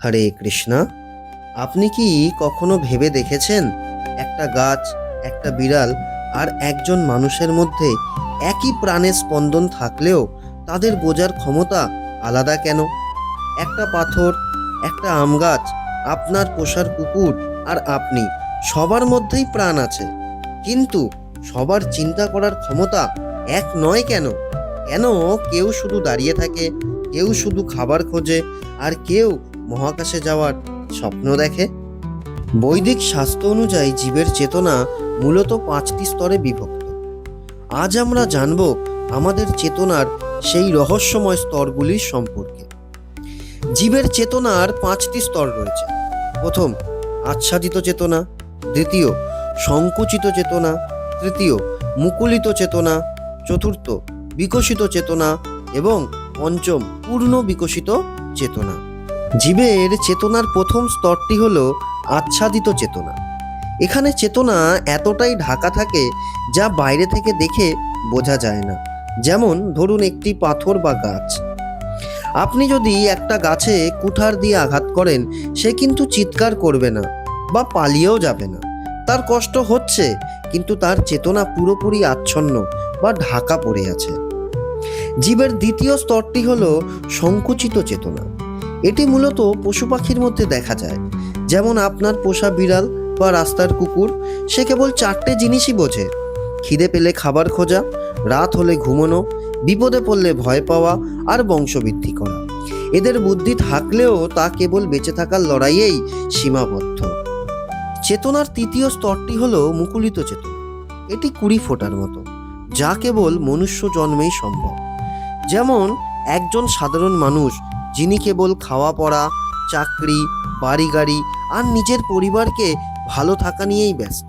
হরে কৃষ্ণা। আপনি কি কখনো ভেবে দেখেছেন একটা গাছ, একটা বিড়াল আর একজন মানুষের মধ্যে একই প্রাণের স্পন্দন থাকলেও তাদের বোঝার ক্ষমতা আলাদা কেন? একটা পাথর, একটা আম গাছ, আপনার পোষার কুকুর আর আপনি, সবার মধ্যেই প্রাণ আছে, কিন্তু সবার চিন্তা করার ক্ষমতা এক নয় কেন? কেন কেউ শুধু দাঁড়িয়ে থাকে, কেউ শুধু খাবার খোঁজে, আর কেউ মহাকাশে যাওয়ার স্বপ্ন দেখে? বৈদিক শাস্ত্র অনুযায়ী জীবের চেতনা মূলত 5টি স্তরে বিভক্ত। আজ আমরা জানব আমাদের চেতনার সেই রহস্যময় স্তরগুলির সম্পর্কে। জীবের চেতনার 5টি স্তর রয়েছে। প্রথম, আচ্ছাদিত চেতনা। দ্বিতীয়, সংকুচিত চেতনা। তৃতীয়, মুকুলিত চেতনা। চতুর্থ, বিকশিত চেতনা। এবং পঞ্চম, পূর্ণ বিকশিত চেতনা। জীবের চেতনার প্রথম স্তরটি হল আচ্ছাদিত চেতনা। এখানে চেতনা এতটাই ঢাকা থাকে যা বাইরে থেকে দেখে বোঝা যায় না। যেমন ধরুন একটি পাথর বা গাছ। আপনি যদি একটা গাছে কুঠার দিয়ে আঘাত করেন, সে কিন্তু চিৎকার করবে না বা পালিয়েও যাবে না। তার কষ্ট হচ্ছে, কিন্তু তার চেতনা পুরোপুরি আচ্ছন্ন বা ঢাকা পড়ে আছে। জীবের দ্বিতীয় স্তরটি হলো সংকুচিত চেতনা। এটি মূলত পশু পাখির মধ্যে দেখা যায়। যেমন আপনার পোষা বিড়াল বা রাস্তার কুকুর, সে কেবল 4টে জিনিসই বোঝে: খিদে পেলে খাবার খোঁজা, রাত হলে ঘুমানো, বিপদে পড়লে ভয় পাওয়া আর বংশবৃদ্ধি করা। এদের বুদ্ধি থাকলেও তা কেবল বেঁচে থাকার লড়াইয়েই সীমাবদ্ধ। চেতনার তৃতীয় স্তরটি হলো মুকুলিত চেতনা। এটি 20 ফোঁটার মতো, যা কেবল মনুষ্য জন্মেই সম্ভব। যেমন একজন সাধারণ মানুষ, যিনি কেবল খাওয়া পড়া, চাকরি, বাড়ি গাড়ি আর নিজের পরিবারকে ভালো থাকা নিয়েই ব্যস্ত।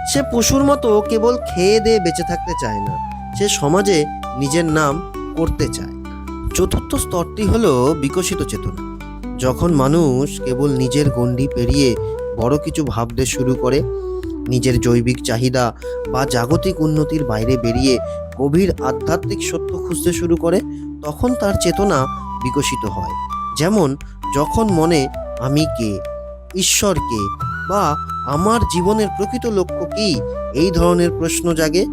সে পশুর মতো কেবল খেয়ে দিয়ে বেঁচে থাকতে চায় না, সে সমাজে নিজের নাম করতে চায়। চতুর্থ স্তরটি হলো বিকশিত চেতনা। যখন মানুষ কেবল নিজের গণ্ডি পেরিয়ে বড় কিছু ভাবতে শুরু করে, নিজের জৈবিক চাহিদা বা জাগতিক উন্নতির বাইরে বেরিয়ে গভীর আধ্যাত্মিক সত্য খুঁজতে শুরু করে, তখন তার চেতনা বিকশিত হয়। যেমন যখন মনে আমি কে, ঈশ্বর কে, বা আমার জীবনের প্রকৃত লক্ষ্য কী, এই ধরনের প্রশ্ন জাগে,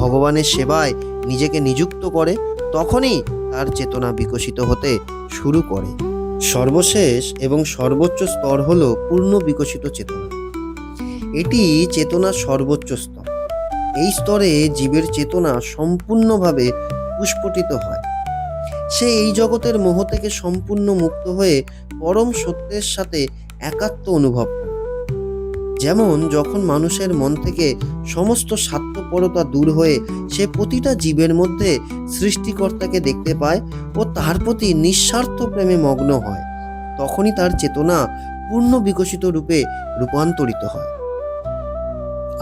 ভগবানের সেবায় নিজেকে নিযুক্ত করে, তখনই তার চেতনা বিকশিত হতে শুরু করে। সর্বশেষ এবং সর্বোচ্চ স্তর হলো পূর্ণ বিকশিত চেতনা। এটি চেতনার সর্বোচ্চ স্তর। এই স্তরে জীবের চেতনা সম্পূর্ণভাবে পুস্ফুটিত হয়। সে এই জগতের মোহ থেকে সম্পূর্ণ মুক্ত হয়ে পরম সত্যের সাথে একাত্ম অনুভব করে। যেমন যখন মানুষের মন থেকে সমস্ত স্বার্থপরতা দূর হয়ে সে প্রতিটা জীবের মধ্যে সৃষ্টিকর্তাকে দেখতে পায় ও তার প্রতি নিঃস্বার্থ প্রেমে মগ্ন হয়, তখনই তার চেতনা পূর্ণ বিকশিত রূপে রূপান্তরিত হয়।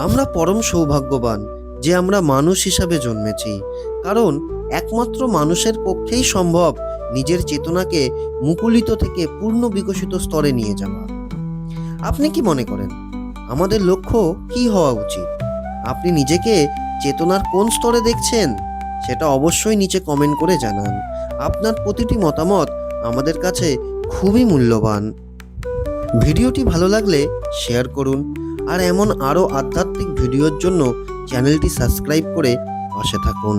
আমরা পরম সৌভাগ্যবান যে আমরা মানুষ হিসাবে জন্মেছি, কারণ একমাত্র মানুষের পক্ষেই সম্ভব নিজের চেতনাকে মুকুলিত থেকে পূর্ণ বিকশিত স্তরে নিয়ে যাওয়া। আপনি কি মনে করেন আমাদের লক্ষ্য কি হওয়া উচিত? আপনি নিজেকে চেতনার কোন স্তরে দেখছেন? সেটা অবশ্যই নিচে কমেন্ট করে জানান। আপনার প্রতিটি মতামত আমাদের কাছে খুবই মূল্যবান। ভিডিওটি ভালো লাগলে শেয়ার করুন, আর এমন আরও আধ্যাত্মিক ভিডিওর জন্য চ্যানেলটি সাবস্ক্রাইব করে পাশে থাকুন।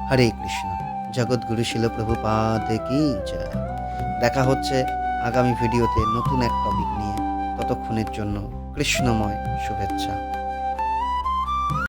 হরে কৃষ্ণ। জগৎগুরু শিল প্রভুপাদ কি জয়। দেখা হচ্ছে আগামী ভিডিওতে নতুন এক টপিক নিয়ে। ততক্ষণের জন্য কৃষ্ণময় শুভেচ্ছা।